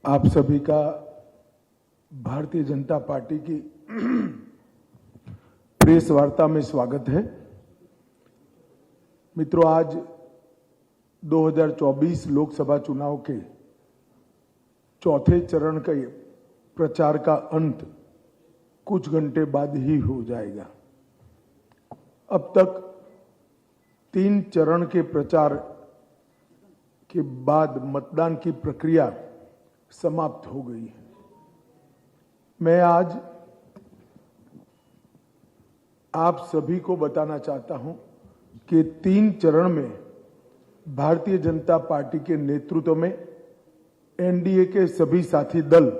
आप सभी का भारतीय जनता पार्टी की प्रेस वार्ता में स्वागत है। मित्रों, आज 2024 लोकसभा चुनाव के चौथे चरण का प्रचार का अंत कुछ घंटे बाद ही हो जाएगा। अब तक 3 चरण के प्रचार के बाद मतदान की प्रक्रिया समाप्त हो गई है। मैं आज आप सभी को बताना चाहता हूं कि 3 चरण में भारतीय जनता पार्टी के नेतृत्व में एनडीए के सभी साथी दल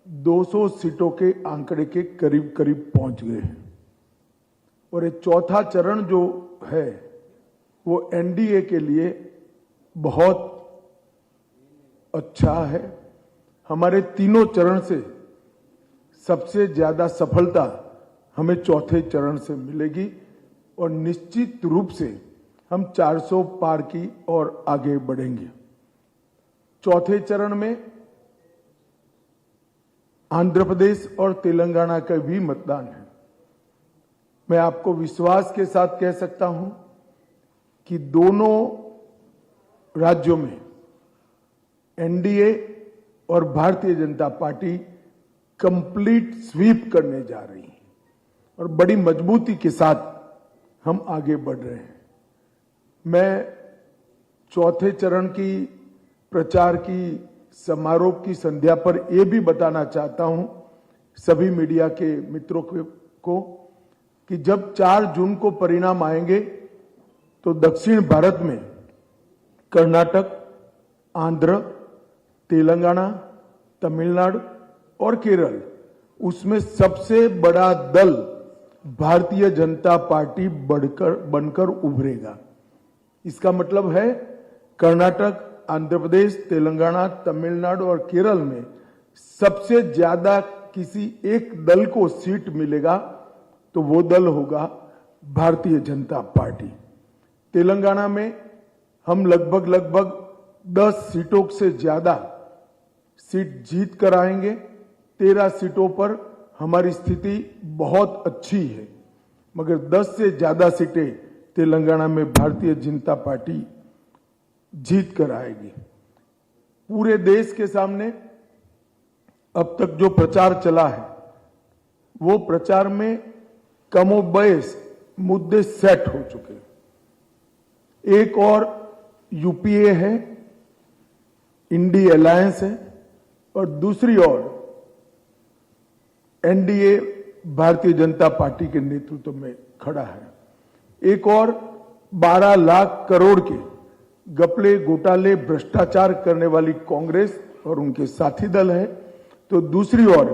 200 सीटों के आंकड़े के करीब करीब पहुंच गए हैं और ये चौथा चरण जो है वो एनडीए के लिए बहुत अच्छा है। हमारे तीनों चरण से सबसे ज्यादा सफलता हमें चौथे चरण से मिलेगी और निश्चित रूप से हम 400 पार की और आगे बढ़ेंगे। चौथे चरण में आंध्र प्रदेश और तेलंगाना का भी मतदान है। मैं आपको विश्वास के साथ कह सकता हूं कि दोनों राज्यों में एनडीए और Bharatiya Janata party complete SVEEP करने जा रही है और बड़ी मजबूती के साथ हम आगे बढ़ रहे हैं। मैं चौथे चरण की प्रचार की समारोह की संध्या पर यह भी बताना चाहता हूं सभी मीडिया के मित्रों को कि जब 4 जून को परिणाम आएंगे तो दक्षिण भारत में कर्नाटक, आंध्र, तेलंगाना, तमिलनाडु और केरल, उसमें सबसे बड़ा दल भारतीय जनता पार्टी बनकर उभरेगा। इसका मतलब है कर्नाटक, आंध्र प्रदेश, तेलंगाना, तमिलनाडु और केरल में सबसे ज्यादा किसी एक दल को सीट मिलेगा तो वो दल होगा भारतीय जनता पार्टी। तेलंगाना में हम लगभग 10 सीटों से ज्यादा सीट जीत कर आएंगे। 13 सीटों पर हमारी स्थिति बहुत अच्छी है, मगर 10 से ज्यादा सीटें तेलंगाना में भारतीय जनता पार्टी जीत कर आएगी। पूरे देश के सामने अब तक जो प्रचार चला है वो प्रचार में कमोबेश मुद्दे सेट हो चुके हैं। एक और यूपीए है, इंडी अलायंस है और दूसरी ओर एनडीए भारतीय जनता पार्टी के नेतृत्व में खड़ा है। एक और 12 लाख करोड़ के घपले, घोटाले, भ्रष्टाचार करने वाली कांग्रेस और उनके साथी दल है, तो दूसरी ओर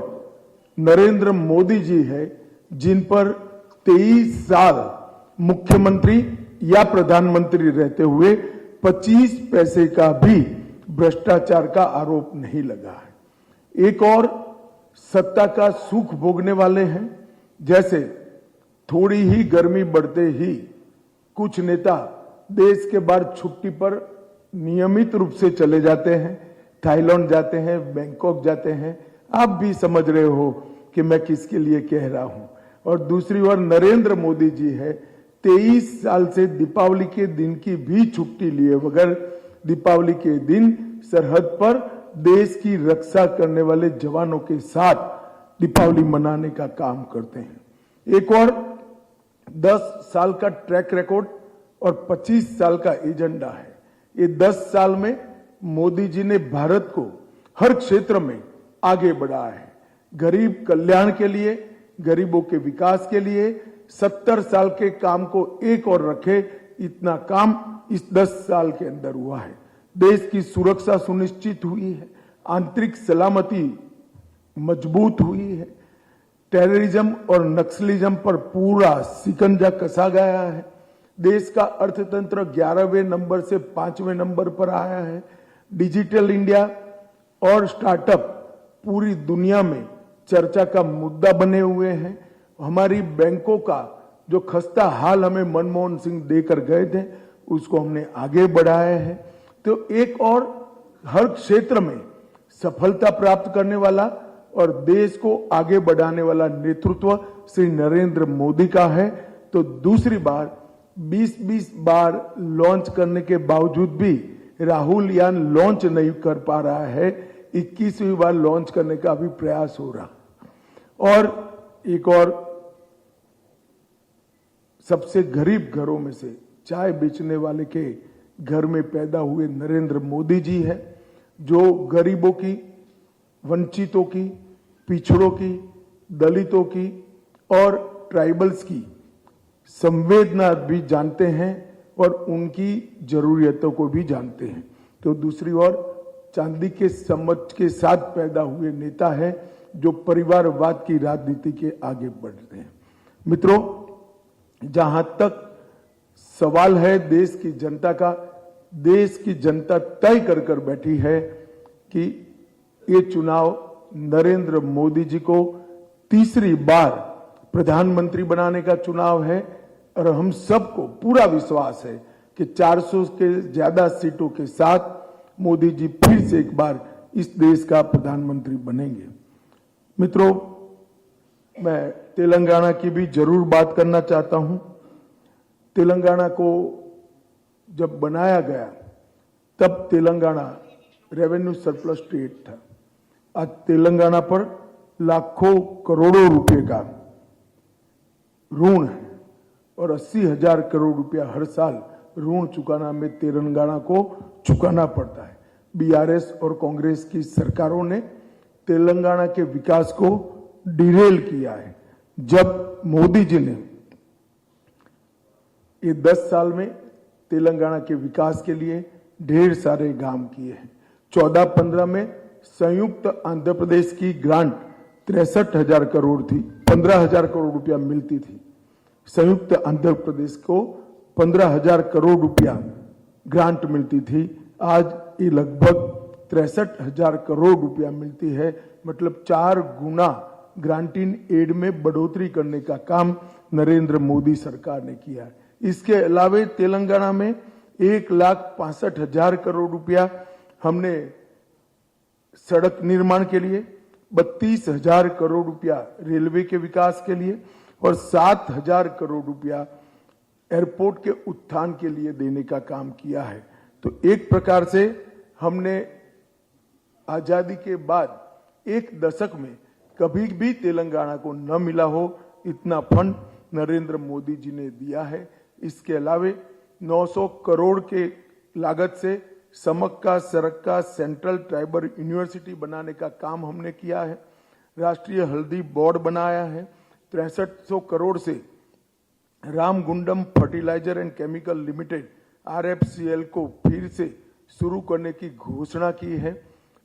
नरेंद्र मोदी जी है जिन पर 23 साल मुख्यमंत्री या प्रधानमंत्री रहते हुए 25 पैसे का भी भ्रष्टाचार का आरोप नहीं लगा है। एक और सत्ता का सुख भोगने वाले हैं, जैसे थोड़ी ही गर्मी बढ़ते ही कुछ नेता देश के बाहर छुट्टी पर नियमित रूप से चले जाते हैं, थाईलैंड जाते हैं, बैंकॉक जाते हैं। आप भी समझ रहे हो कि मैं किसके लिए कह रहा हूं। और दूसरी ओर नरेंद्र मोदी जी है, 23 साल से दीपावली के दिन की भी छुट्टी लिए बगैर दीपावली के दिन सरहद पर देश की रक्षा करने वाले जवानों के साथ दीपावली मनाने का काम करते हैं। एक और 10 साल का ट्रैक रिकॉर्ड और 25 साल का एजेंडा है। ये 10 साल में मोदी जी ने भारत को हर क्षेत्र में आगे बढ़ाया है। गरीब कल्याण के लिए, गरीबों के विकास के लिए 70 साल के काम को एक और रखे, इतना काम इस 10 साल के अंदर हुआ है। देश की सुरक्षा सुनिश्चित हुई है, आंतरिक सलामती मजबूत हुई है, टेररिज्म और नक्सलिज्म पर पूरा शिकंजा कसा गया है। देश का अर्थतंत्र 11वें नंबर से 5वें नंबर पर आया है। डिजिटल इंडिया और स्टार्टअप पूरी दुनिया में चर्चा का मुद्दा बने हुए हैं। हमारी बैंकों का जो खस्ता हाल हमें मनमोहन सिंह देकर गए थे उसको हमने आगे बढ़ाया है। तो एक और हर क्षेत्र में सफलता प्राप्त करने वाला और देश को आगे बढ़ाने वाला नेतृत्व श्री नरेंद्र मोदी का है, तो दूसरी बार 20-20 बार लॉन्च करने के बावजूद भी राहुल यान लॉन्च नहीं कर पा रहा है, 21वीं बार लॉन्च करने का भी प्रयास हो रहा। और एक और सबसे गरीब घरों में से चाय बेचने वाले के घर में पैदा हुए नरेंद्र मोदी जी है, जो गरीबों की, वंचितों की, पिछड़ों की, दलितों की और ट्राइबल्स की संवेदना भी जानते हैं और उनकी जरूरियतों को भी जानते हैं। तो दूसरी ओर चांदी के समझ के साथ पैदा हुए नेता है जो परिवारवाद की राजनीति के आगे बढ़ते हैं। मित्रों, जहां तक सवाल है देश की जनता का, देश की जनता तय कर कर बैठी है कि ये चुनाव नरेंद्र मोदी जी को तीसरी बार प्रधानमंत्री बनाने का चुनाव है और हम सबको पूरा विश्वास है कि 400 के ज्यादा सीटों के साथ मोदी जी फिर से एक बार इस देश का प्रधानमंत्री बनेंगे। मित्रों, मैं तेलंगाना की भी जरूर बात करना चाहता हूं। तेलंगाना को जब बनाया गया तब तेलंगाना रेवेन्यू सरप्लस स्टेट था। आज तेलंगाना पर लाखों करोड़ों रुपए का ऋण है और 80,000 करोड़ रुपया हर साल ऋण चुकाना में तेलंगाना को चुकाना पड़ता है। बीआरएस और कांग्रेस की सरकारों ने तेलंगाना के विकास को डिरेल किया है। जब मोदी जी ने ये 10 साल में तेलंगाना के विकास के लिए ढेर सारे काम किए हैं। 14-15 में संयुक्त आंध्र प्रदेश की ग्रांट 63,000 करोड़ थी, 15,000 करोड़ रुपया मिलती थी। संयुक्त आंध्र प्रदेश को 15,000 करोड़ रुपया ग्रांट मिलती थी। आज ये लगभग 63,000 करोड़ रुपया मिलती है, मतलब 4 गुना ग्रांटिंग एड में बढ़ोतरी करने का काम नरेंद्र मोदी सरकार ने किया है। इसके अलावा तेलंगाना में 1,65,000 करोड़ रुपया हमने सड़क निर्माण के लिए, 32,000 करोड़ रुपया रेलवे के विकास के लिए और 7,000 करोड़ रुपया एयरपोर्ट के उत्थान के लिए देने का काम किया है। तो एक प्रकार से हमने आजादी के बाद एक दशक में कभी भी तेलंगाना को न मिला हो इतना फंड नरेंद्र मोदी जी ने दिया है। इसके अलावे 900 करोड़ के लागत से समक्का सरक्का सेंट्रल ट्राइबल यूनिवर्सिटी बनाने का काम हमने किया है। राष्ट्रीय हल्दी बोर्ड बनाया है। 6300 करोड़ से Ramagundam fertiliser and chemical limited RFCL को फिर से शुरू करने की घोषणा की है।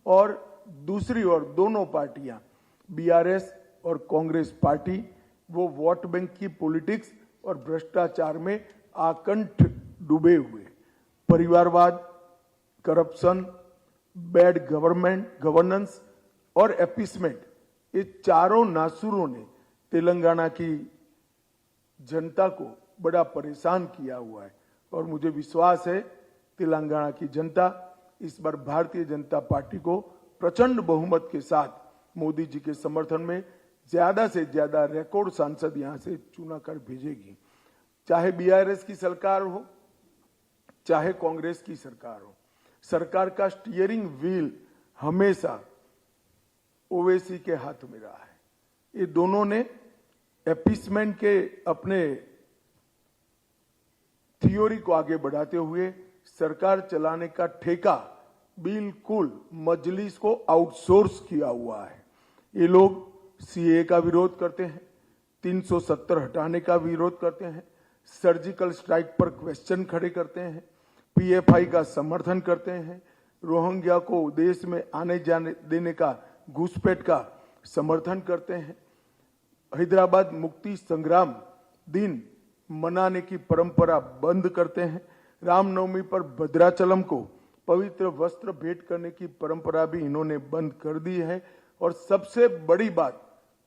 और दूसरी ओर दोनों पार्टियां BRS और कांग्रेस पार्टी वो वोट बैंक की पॉलिटिक्स और भ्रष्टाचार में आकंठ डूबे हुए, परिवारवाद, करप्शन, बैड गवर्नेंस और एपीसमेंट, ये चारों नासुरों ने तेलंगाना की जनता को बड़ा परेशान किया हुआ है। और मुझे विश्वास है तेलंगाना की जनता इस बार भारतीय जनता पार्टी को प्रचंड बहुमत के साथ मोदी जी के समर्थन में ज्यादा से ज्यादा रिकॉर्ड सांसद यहां से चुना कर भेजेगी। चाहे BRS की सरकार हो, चाहे कांग्रेस की सरकार हो, सरकार का स्टीयरिंग व्हील हमेशा ओवैसी के हाथ में रहा है। ये दोनों ने एपीसमेंट के अपने थियोरी को आगे बढ़ाते हुए सरकार चलाने का ठेका बिल्कुल मजलिस को आउटसोर्स किया हुआ है। ये लोग CAA का विरोध करते हैं, 370 हटाने का विरोध करते हैं, सर्जिकल स्ट्राइक पर क्वेश्चन खड़े करते हैं, PFI का समर्थन करते हैं, रोहिंग्या को देश में आने जाने देने का घुसपैठ का समर्थन करते हैं, हैदराबाद मुक्ति संग्राम दिन मनाने की परंपरा बंद करते हैं, रामनवमी पर भद्राचलम को पवित्र वस्त्र भेंट करने की परंपरा भी इन्होंने बंद कर दी है। और सबसे बड़ी बात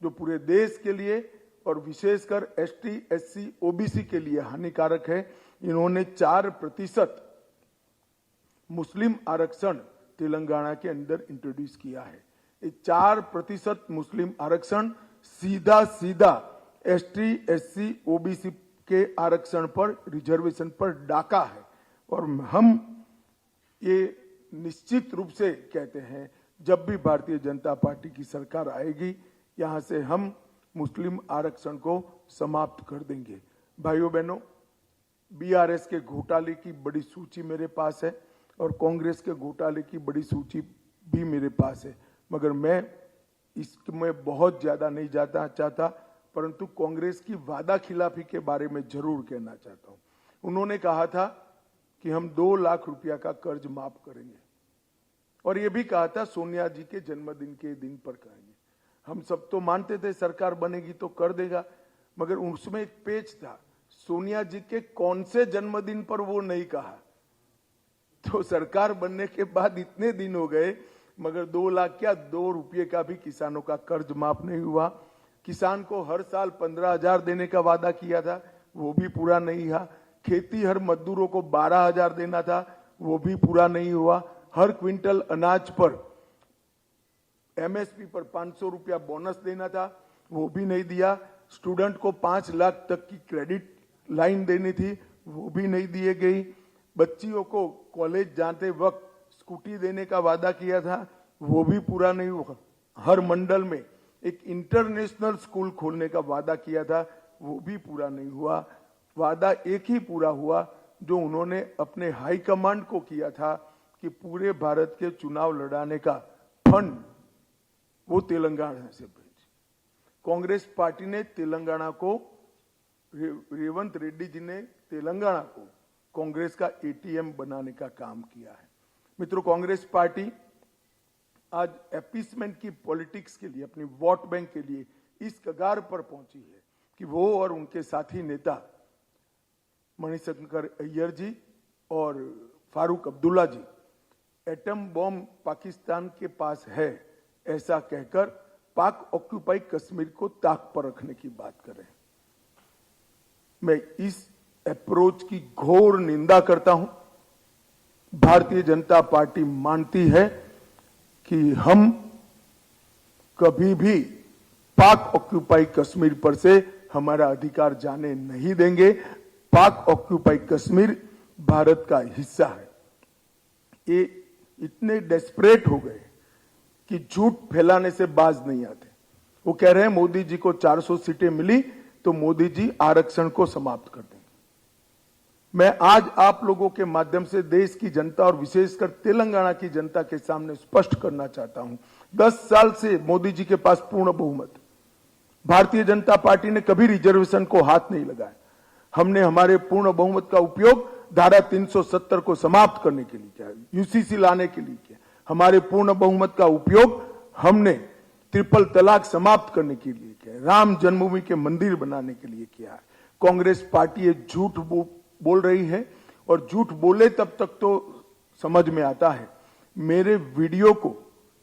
जो पूरे देश के लिए और विशेषकर ST, SC, OBC के लिए हानिकारक है, इन्होंने 4% मुस्लिम आरक्षण तेलंगाना के अंदर इंट्रोड्यूस किया है। ये 4% मुस्लिम आरक्षण सीधा सीधा एसटी, एससी, ओबीसी के आरक्षण पर, रिजर्वेशन पर डाका है। और हम ये निश्चित रूप से कहते हैं, जब भी भारतीय जनता पार्टी की सरकार आएगी, यहां से हम मुस्लिम आरक्षण को समाप्त कर देंगे। भाइयों बहनों, बीआरएस के घोटाले की बड़ी सूची मेरे पास है और कांग्रेस के घोटाले की बड़ी सूची भी मेरे पास है, मगर मैं इसमें बहुत ज्यादा नहीं जाना चाहता, परंतु कांग्रेस की वादा खिलाफी के बारे में जरूर कहना चाहता हूं। उन्होंने कहा था कि हम 2 लाख रुपया का कर्ज माफ करेंगे और ये भी कहा था सोनिया जी के जन्मदिन के दिन पर करेंगे। हम सब तो मानते थे सरकार बनेगी तो कर देगा, मगर उसमें एक पेच था, सोनिया जी के कौन से जन्मदिन पर वो नहीं कहा। तो सरकार बनने के बाद इतने दिन हो गए, मगर 2 लाख क्या 2 रुपये का भी किसानों का कर्ज माफ नहीं हुआ। किसान को हर साल 15,000 देने का वादा किया था, वो भी पूरा नहीं हुआ। खेती हर मजदूरों को 12,000 देना था, वो भी पूरा नहीं हुआ। हर क्विंटल अनाज पर एमएसपी पर 500 रुपया बोनस देना था, वो भी नहीं दिया। स्टूडेंट को 5 लाख तक की क्रेडिट लाइन देनी थी, वो भी नहीं दिए गई। बच्चियों को कॉलेज जाते वक्त स्कूटी देने का वादा किया था, वो भी पूरा नहीं हुआ। हर मंडल में एक इंटरनेशनल स्कूल खोलने का वादा किया था, वो भी पूरा नहीं हुआ। वादा एक ही पूरा हुआ जो उन्होंने अपने हाई कमांड को किया था कि पूरे भारत के चुनाव लड़ाने का फंड वो तेलंगाना से भेजे। कांग्रेस पार्टी ने तेलंगाना को, रेवंत रेड्डी जी ने तेलंगाना को कांग्रेस का एटीएम बनाने का काम किया है। मित्रों, कांग्रेस पार्टी आज अपीसमेंट की पॉलिटिक्स के लिए, अपनी वोट बैंक के लिए इस कगार पर पहुंची है कि वो और उनके साथी नेता मणिशंकर अय्यर जी और फारूक अब्दुल्ला जी एटम बॉम्ब पाकिस्तान के पास है ऐसा कहकर पाक ऑक्यूपाई कश्मीर को ताक पर रखने की बात कर रहे हैं। मैं इस अप्रोच की घोर निंदा करता हूं। भारतीय जनता पार्टी मानती है कि हम कभी भी पाक ऑक्यूपाई कश्मीर पर से हमारा अधिकार जाने नहीं देंगे। पाक ऑक्यूपाई कश्मीर भारत का हिस्सा है। ये इतने डेस्परेट हो गए कि झूठ फैलाने से बाज नहीं आते। वो कह रहे हैं मोदी जी को 400 सीटें मिली तो मोदी जी आरक्षण को समाप्त कर देंगे। मैं आज आप लोगों के माध्यम से देश की जनता और विशेषकर तेलंगाना की जनता के सामने स्पष्ट करना चाहता हूं, 10 साल से मोदी जी के पास पूर्ण बहुमत। भारतीय जनता पार्टी ने कभी रिजर्वेशन को हाथ नहीं लगाया। हमने हमारे पूर्ण बहुमत का उपयोग धारा 370 को समाप्त करने के लिए किया, यूसीसी लाने के लिए किया। हमारे पूर्ण बहुमत का उपयोग हमने ट्रिपल तलाक समाप्त करने के लिए किया, राम जन्मभूमि के मंदिर बनाने के लिए किया है। कांग्रेस पार्टी ये झूठ बोल रही है और झूठ बोले तब तक तो समझ में आता है। मेरे वीडियो को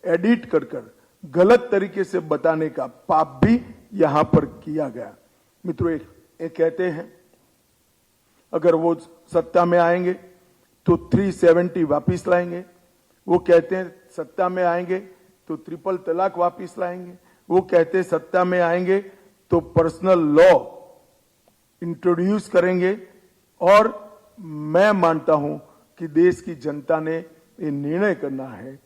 एडिट कर गलत तरीके से बताने का पाप भी यहां पर किया गया। मित्रों, एक कहते हैं अगर वो सत्ता में आएंगे तो 370 वापिस लाएंगे। वो कहते हैं सत्ता में आएंगे तो ट्रिपल तलाक वापिस लाएंगे। वो कहते हैं सत्ता में आएंगे तो पर्सनल लॉ इंट्रोड्यूस करेंगे। और मैं मानता हूं कि देश की जनता ने ये निर्णय करना है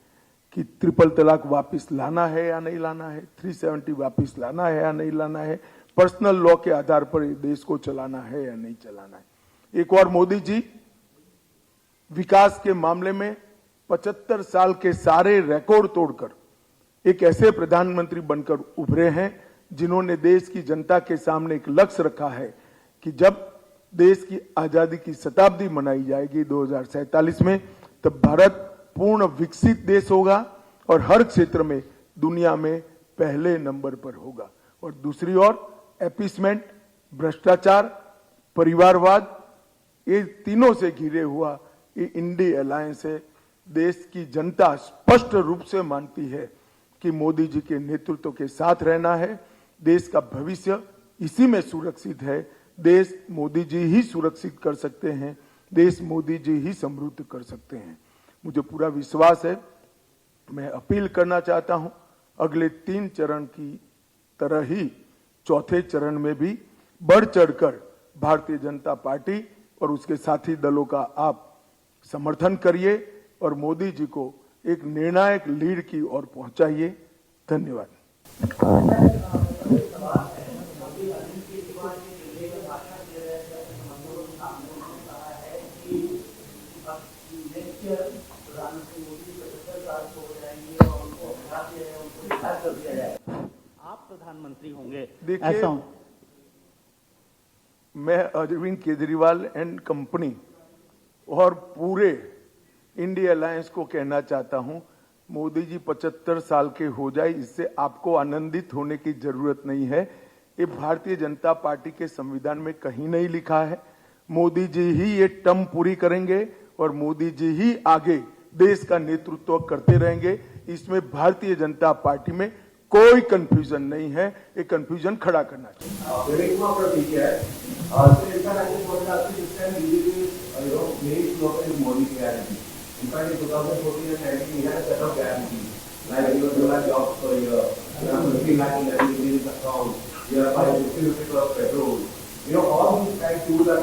कि ट्रिपल तलाक वापिस लाना है या नहीं लाना है, 370 वापिस लाना है या नहीं लाना है, पर्सनल लॉ के आधार पर देश को चलाना है या नहीं चलाना है। एक और मोदी जी विकास के मामले में 75 साल के सारे रिकॉर्ड तोड़कर एक ऐसे प्रधानमंत्री बनकर उभरे हैं जिन्होंने देश की जनता के सामने एक लक्ष्य रखा है कि जब देश की आजादी की शताब्दी मनाई जाएगी 2047 में, तब भारत पूर्ण विकसित देश होगा और हर क्षेत्र में दुनिया में पहले नंबर पर होगा। और दूसरी ओर अपीसमेंट, भ्रष्टाचार, परिवारवाद, ये तीनों से घिरे हुआ ये इंडी अलायंस है। देश की जनता स्पष्ट रूप से मानती है कि मोदी जी के नेतृत्व के साथ रहना है। देश का भविष्य इसी में सुरक्षित है। देश मोदी जी ही सुरक्षित कर सकते हैं, देश मोदी जी ही समृद्ध कर सकते हैं। मुझे पूरा विश्वास है मैं अपील करना चाहता हूं, अगले 3 चरण की तरह ही चौथे चरण में भी बढ़ चढ़कर भारतीय जनता पार्टी और उसके साथी दलों का आप समर्थन करिए और मोदी जी को एक निर्णायक लीड की ओर पहुंचाइए। धन्यवाद। आप प्रधानमंत्री होंगे। देखिए, मैं अरविंद केजरीवाल एंड कंपनी और पूरे इंडिया अलायंस को कहना चाहता हूं, मोदी जी 75 साल के हो जाए, इससे आपको आनंदित होने की जरूरत नहीं है। ये भारतीय जनता पार्टी के संविधान में कहीं नहीं लिखा है। मोदी जी ही ये टर्म पूरी करेंगे और मोदी जी ही आगे देश का नेतृत्व करते रहेंगे। इसमें भारतीय जनता पार्टी में कोई कंफ्यूजन नहीं है। ये कंफ्यूजन खड़ा करना चाहिए। In fact, in 2014 and 19, we had a set of guarantees. Like you have jobs for a year, you have 50 lakh in savings account, you have 50 rupees for petrol. All these kind of tools are,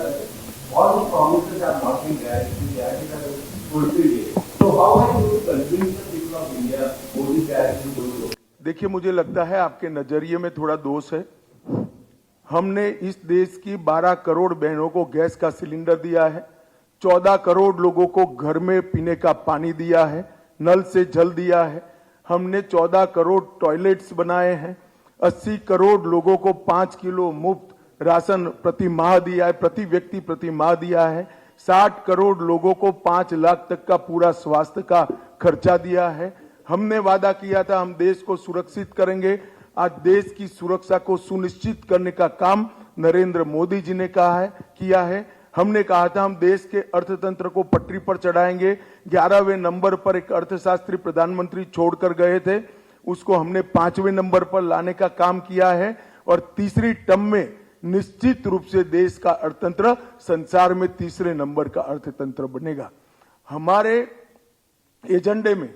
all these promises have not been guaranteed, guaranteed are fulfilled yet. So how are you convince the people of India all these guarantees will go? देखिए, मुझे लगता है आपके नजरिए में थोड़ा दोष है। हमने इस देश की 12 करोड़ बहनों को गैस का सिलेंडर दिया है, 14 करोड़ लोगों को घर में पीने का पानी दिया है, नल से जल दिया है। हमने 14 करोड़ टॉयलेट्स बनाए हैं, 80 करोड़ लोगों को 5 किलो मुफ्त राशन प्रति माह दिया है, प्रति व्यक्ति प्रति माह दिया है। 60 करोड़ लोगों को 5 लाख तक का पूरा स्वास्थ्य का खर्चा दिया है। हमने वादा किया था हम देश को सुरक्षित करेंगे। आज देश की सुरक्षा को सुनिश्चित करने का काम नरेंद्र मोदी जी ने किया है। हमने कहा था हम देश के अर्थतंत्र को पटरी पर चढ़ाएंगे। 11वें नंबर पर एक अर्थशास्त्री प्रधानमंत्री छोड़कर गए थे, उसको हमने 5वें नंबर पर लाने का काम किया है और तीसरी टर्म में निश्चित रूप से देश का अर्थतंत्र संसार में तीसरे नंबर का अर्थतंत्र बनेगा। हमारे एजेंडे में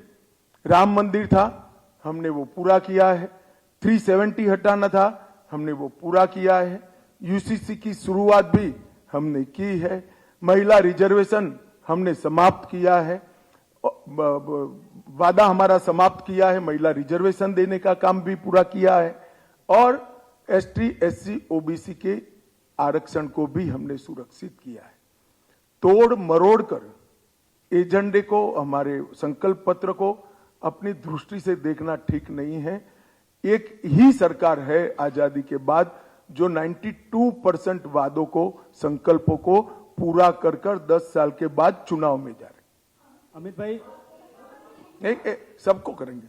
राम मंदिर था, हमने वो पूरा किया है। 370 हटाना था, हमने वो पूरा किया है। यूसीसी की शुरुआत भी हमने की है। महिला रिजर्वेशन हमने समाप्त किया है, वादा हमारा समाप्त किया है। महिला रिजर्वेशन देने का काम भी पूरा किया है और एसटी एससी ओबीसी के आरक्षण को भी हमने सुरक्षित किया है। तोड़ मरोड़ कर एजेंडे को, हमारे संकल्प पत्र को अपनी दृष्टि से देखना ठीक नहीं है। एक ही सरकार है आजादी के बाद जो 92% वादों को, संकल्पों को पूरा कर 10 साल के बाद चुनाव में जा रहे। अमित भाई, सबको करेंगे।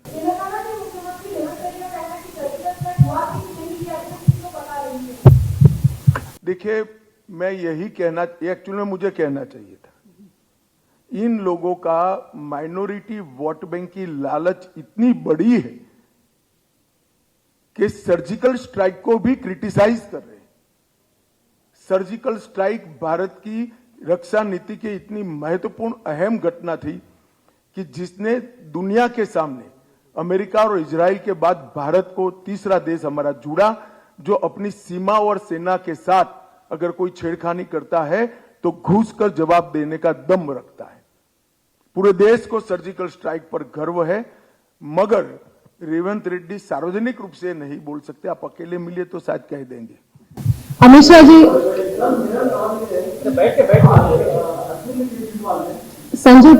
देखिए, मैं यही कहना, एक्चुअली मुझे कहना चाहिए था, इन लोगों का माइनॉरिटी वोट बैंक की लालच इतनी बड़ी है कि सर्जिकल स्ट्राइक को भी क्रिटिसाइज कर रहे हैं। सर्जिकल स्ट्राइक भारत की रक्षा नीति की इतनी महत्वपूर्ण अहम घटना थी कि जिसने दुनिया के सामने अमेरिका और इजराइल के बाद भारत को तीसरा देश हमारा जुड़ा, जो अपनी सीमा और सेना के साथ अगर कोई छेड़खानी करता है तो घुसकर जवाब देने का दम रखता है। पूरे देश को सर्जिकल स्ट्राइक पर गर्व है, मगर रेवंत रेड्डी सार्वजनिक रूप से नहीं बोल सकते। आप अकेले मिलिए तो शायद कह देंगे। अमित शाह जी, संजय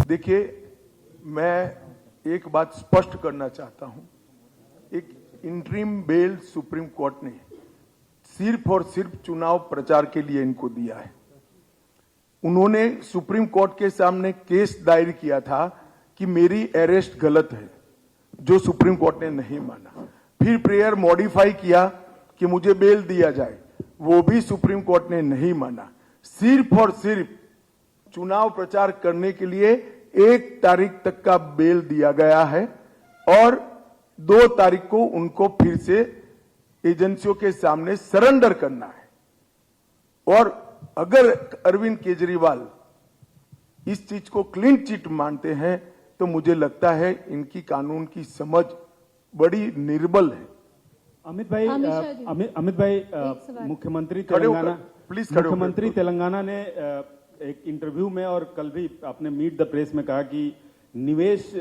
देखिए, मैं एक बात स्पष्ट करना चाहता हूं। एक इंटरिम बेल सुप्रीम कोर्ट ने सिर्फ और सिर्फ चुनाव प्रचार के लिए इनको दिया है। उन्होंने सुप्रीम कोर्ट के सामने केस दायर किया था कि मेरी अरेस्ट गलत है, जो सुप्रीम कोर्ट ने नहीं माना। फिर प्रेयर मॉडिफाई किया कि मुझे बेल दिया जाए, वो भी सुप्रीम कोर्ट ने नहीं माना। सिर्फ और सिर्फ चुनाव प्रचार करने के लिए 1 तारीख तक का बेल दिया गया है और 2 तारीख को उनको फिर से एजेंसियों के सामने सरेंडर करना है। और अगर अरविंद केजरीवाल इस चीज को क्लीन चिट मानते हैं तो मुझे लगता है इनकी कानून की समझ बड़ी निर्बल है। अमित भाई मुख्यमंत्री खड़े होकर, तेलंगाना प्लीज खड़े होकर। मुख्यमंत्री तेलंगाना ने एक इंटरव्यू में और कल भी अपने मीट द प्रेस में कहा कि निवेश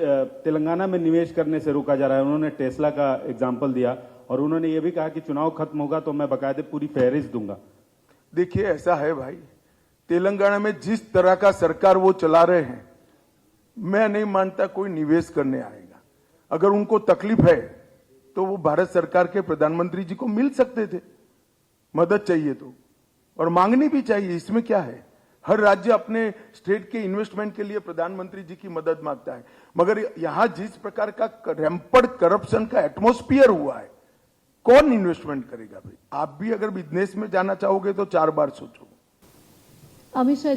तेलंगाना में निवेश करने से रोका जा रहा है। उन्होंने टेस्ला का एग्जांपल दिया और उन्होंने ये भी कहा कि चुनाव खत्म होगा तो मैं बकायदे पूरी फहरिस्त दूंगा। देखिए ऐसा है भाई, तेलंगाना में जिस तरह का सरकार वो चला रहे हैं, मैं नहीं मानता कोई निवेश करने आएगा। अगर उनको तकलीफ है तो वो भारत सरकार के प्रधानमंत्री जी को मिल सकते थे, मदद चाहिए तो, और मांगनी भी चाहिए। इसमें क्या है, हर राज्य अपने स्टेट के इन्वेस्टमेंट के लिए प्रधानमंत्री जी की मदद मांगता है। मगर यहां जिस प्रकार का रैंपड करप्शन का एटमॉस्फेयर हुआ है, कौन इन्वेस्टमेंट करेगा भाई? आप भी अगर बिजनेस में जाना चाहोगे तो 4 बार सोचो। अमित शाह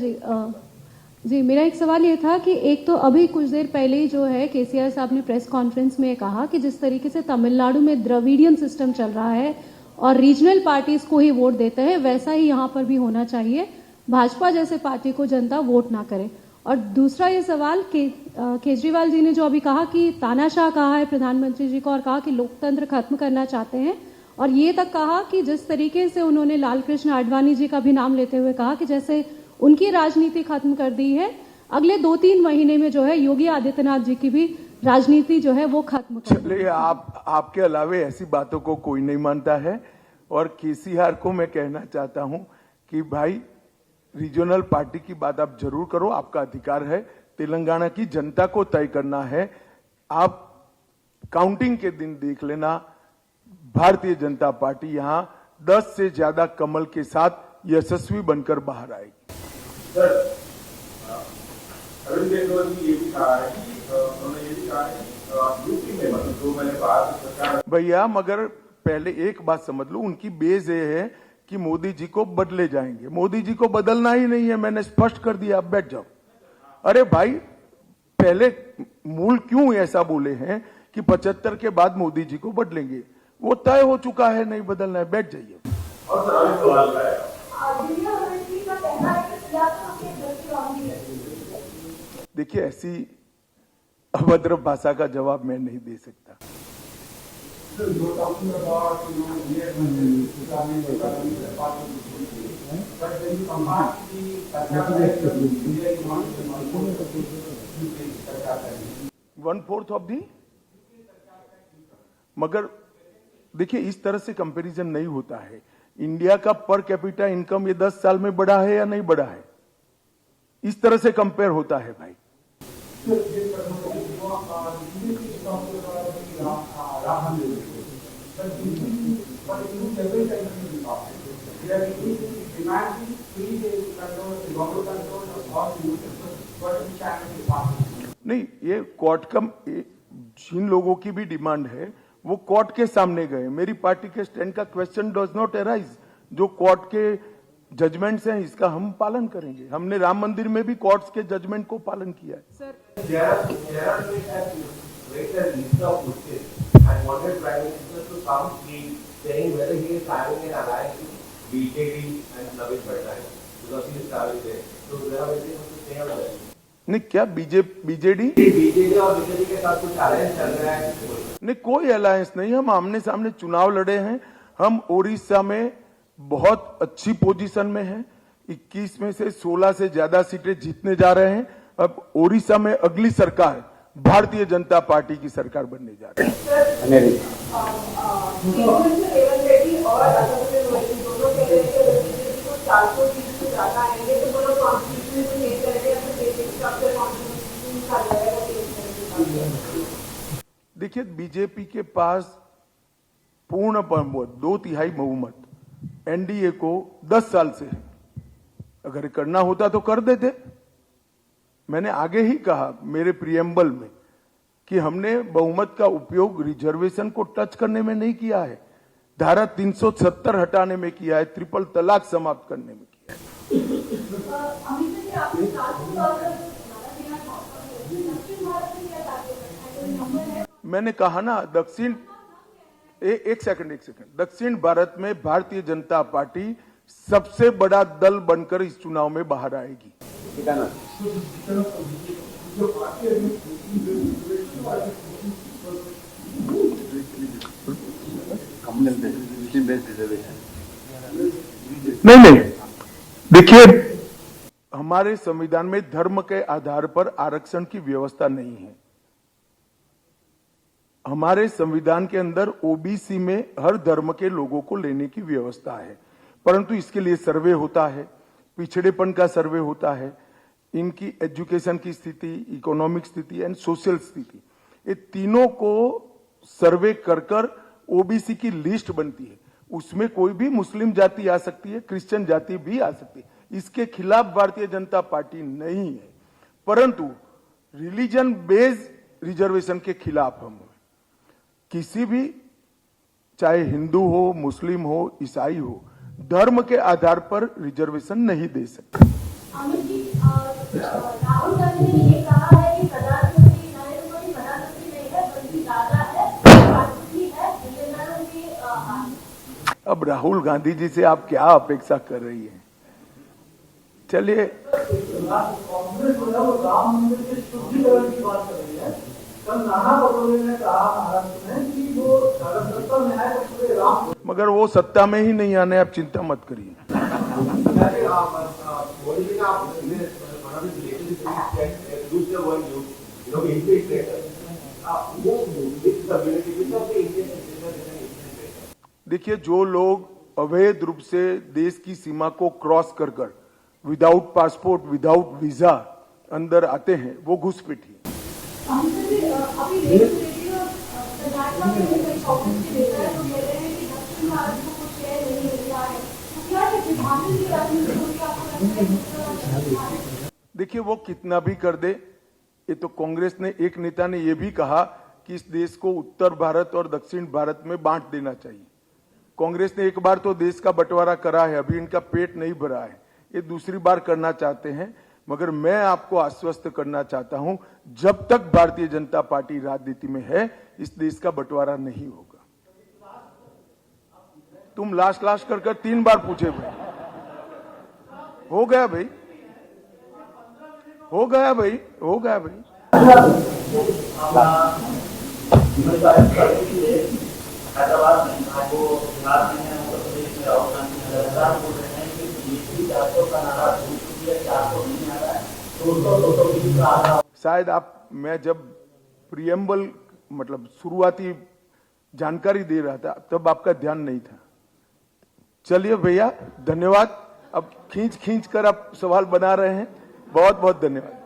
जी, मेरा एक सवाल ये था कि एक तो अभी कुछ देर पहले ही जो है केसीआर साहब ने प्रेस कॉन्फ्रेंस में कहा कि जिस तरीके से तमिलनाडु में द्रविडियन सिस्टम चल रहा है और रीजनल पार्टीज को ही वोट देते हैं, वैसा ही यहाँ पर भी होना चाहिए, भाजपा जैसे पार्टी को जनता वोट ना करे। और दूसरा ये सवाल केजरीवाल जी ने जो अभी कहा कि तानाशाह कहा है प्रधानमंत्री जी को और कहा कि लोकतंत्र खत्म करना चाहते हैं, और ये तक कहा कि जिस तरीके से उन्होंने लाल कृष्ण आडवाणी जी का भी नाम लेते हुए कहा कि जैसे उनकी राजनीति खत्म कर दी है, अगले 2-3 महीने में जो है योगी आदित्यनाथ जी की भी राजनीति जो है वो खत्म कर चलिए, आपके अलावे ऐसी बातों को कोई नहीं मानता है। और केसीआर को मैं कहना चाहता हूं कि भाई रीजनल पार्टी की बात आप जरूर करो, आपका अधिकार है। तेलंगाना की जनता को तय करना है। आप काउंटिंग के दिन देख लेना, भारतीय जनता पार्टी यहां 10 से ज्यादा कमल के साथ यशस्वी बनकर बाहर आएगी। सर, अरविंद केजरीवाल ने ये भी कहा है कि उन्होंने ये भी कहा है कि यूपी में मतलब जो मैंने बात सरकार भैया, मगर पहले एक बात समझ लो, उनकी बेस ये है कि मोदी जी को बदले जाएंगे। मोदी जी को बदलना ही नहीं है, मैंने स्पष्ट कर दिया, अब बैठ जाओ। अरे भाई, पहले मूल क्यों ऐसा बोले हैं कि 75 के बाद मोदी जी को बदलेंगे? वो तय हो चुका है, नहीं बदलना है, बैठ जाइए। और सर अभी सवाल है देखिए, ऐसी अभद्र भाषा का जवाब मैं नहीं दे सकता। वन फोर्थ ऑफ दी, मगर देखिए इस तरह से कंपैरिजन नहीं होता है। इंडिया का पर कैपिटा इनकम ये 10 साल में बढ़ा है या नहीं बढ़ा है, इस तरह से कंपेयर होता है भाई। नहीं, ये कोर्ट का, जिन लोगों की भी डिमांड है वो कोर्ट के सामने गए। मेरी पार्टी के स्टैंड का क्वेश्चन डज नॉट अराइज। जो कोर्ट के जजमेंट्स हैं इसका हम पालन करेंगे। हमने राम मंदिर में भी कोर्ट्स के जजमेंट को पालन किया है। सर, नहीं, क्या बीजेडी और बीजेपी के साथ कुछ अलायंस चल रहा है? नहीं, कोई अलायंस नहीं। हम आमने सामने चुनाव लड़े हैं। हम ओडिशा में बहुत अच्छी पोजीशन में हैं। 21 में से 16 से ज्यादा सीटें जीतने जा रहे हैं। अब ओडिशा में अगली सरकार भारतीय जनता पार्टी की सरकार बनने जा रही है। देखिए, बीजेपी के पास पूर्ण बहुमत, 2/3 बहुमत एनडीए को 10 साल से है। अगर करना होता तो कर देते। मैंने आगे ही कहा मेरे प्रियम्बल में कि हमने बहुमत का उपयोग रिजर्वेशन को टच करने में नहीं किया है, धारा 370 हटाने में किया है, ट्रिपल तलाक समाप्त करने में किया है। मैंने कहा ना एक सेकंड दक्षिण भारत में भारतीय जनता पार्टी सबसे बड़ा दल बनकर इस चुनाव में बाहर आएगी। नहीं, देखिए, हमारे संविधान में धर्म के आधार पर आरक्षण की व्यवस्था नहीं है। हमारे संविधान के अंदर ओबीसी में हर धर्म के लोगों को लेने की व्यवस्था है, परंतु इसके लिए सर्वे होता है, पिछड़ेपन का सर्वे होता है, इनकी एजुकेशन की स्थिति, इकोनॉमिक स्थिति एंड सोशल स्थिति, ये तीनों को सर्वे कर ओबीसी की लिस्ट बनती है। उसमें कोई भी मुस्लिम जाति आ सकती है, क्रिश्चियन जाति भी आ सकती है। इसके खिलाफ भारतीय जनता पार्टी नहीं है, परंतु रिलीजन बेस्ड रिजर्वेशन के खिलाफ हम किसी भी, चाहे हिंदू हो, मुस्लिम हो, ईसाई हो, धर्म के आधार पर रिजर्वेशन नहीं दे सकते। अमित जी, राहुल गांधी ने ये कहा है कि प्रधानमंत्री नरेंद्र मोदी प्रधानमंत्री नहीं है बल्कि दादा है, राष्ट्रपति है, तेलंगाना के। अब राहुल गांधी जी से आप क्या अपेक्षा कर रही हैं? चलिए, कांग्रेस जो है वो राम मंदिर के शुद्धिकरण की बात कर रही है। कल नाना पटोले ने कहा महाराष्ट्र में कि वो अगर सत्ता में आए तो पूरे राम, मगर वो सत्ता में ही नहीं आने, आप चिंता मत करिए। देखिए, जो लोग अवैध रूप से देश की सीमा को क्रॉस कर विदाउट पासपोर्ट, विदाउट वीजा अंदर आते हैं, वो घुसपैठी। अभी रेडियो कर्नाटक में कई कांग्रेस के नेता हैं जो कह रहे हैं कि दक्षिण भारत को कुछ शेयर नहीं मिल रहा है, तो क्या ये विभाजन की राजनीति होगी? आपको लगता है? देखिए, वो कितना भी कर दे, ये तो कांग्रेस ने, एक नेता ने ये भी कहा कि इस देश को उत्तर भारत और दक्षिण भारत में बांट देना चाहिए। कांग्रेस ने एक बार तो देश का बंटवारा करा है, अभी इनका पेट नहीं भरा है, ये दूसरी बार करना चाहते हैं। मगर मैं आपको आश्वस्त करना चाहता हूं, जब तक भारतीय जनता पार्टी राजनीति में है, इस देश का बंटवारा नहीं होगा। तुम लाश कर 3 बार पूछे भाई। हो गया भाई। हैदराबाद में आपको बिहार में है, उत्तर प्रदेश में राहुल गांधी लगातार बोल रहे हैं कि बीजेपी 400 का नारा छूट चुकी है, 400 नहीं आ रहा है, 220 का आ रहा है। शायद मैं जब प्रियम्बल मतलब शुरुआती जानकारी दे रहा था तब आपका ध्यान नहीं था। चलिए भैया, धन्यवाद। अब खींच कर आप सवाल बना रहे हैं, बहुत बहुत धन्यवाद।